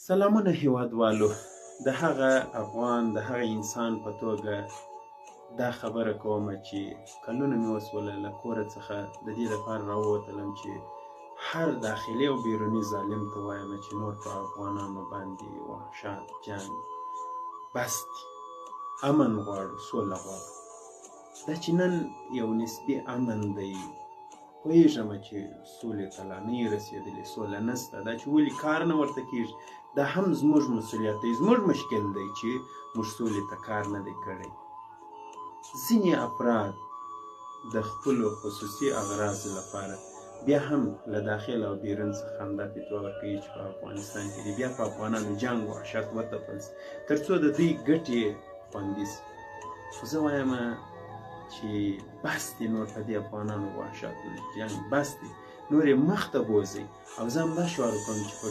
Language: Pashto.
سلامونه هیوادوالو، د هغه افغان د هغه انسان په توګه دا خبره کوم چې کلونه مې وسوله له کوره څخه د دې لپاره راووتلم چې هر داخلي او بیروني ظالم ته وایم چې نور په افغانانو باندې وحشت جنګ بس دي، امن غواړو، سوله غواړو. دا چې نن یو نسبي امن دی، پوهېږم چې سولې ته لا نه یې رسېدلې، سوله نشته. دا چې ولې کار نه ورته کېږي، دا هم زموږ مسؤلیت دی، زموږ مشکل دی چې موږ سولې ته کار نه دی کړی. ځینې افراد د خپلو خصوصي اغراضو لپاره بیا هم له داخل او بیرون څخه همدا فتوا ورکوي چې په افغانستان کې دې بیا په افغانانو جنګ وحشت وتپل شي تر څو د دوی ګټې خوندي شي. خو زه وایم چې بس دی، نور په دې افغانانو وحشت جنګ بس دی، نور یې مخته بوځئ. او زه همدا شعار کوم چې په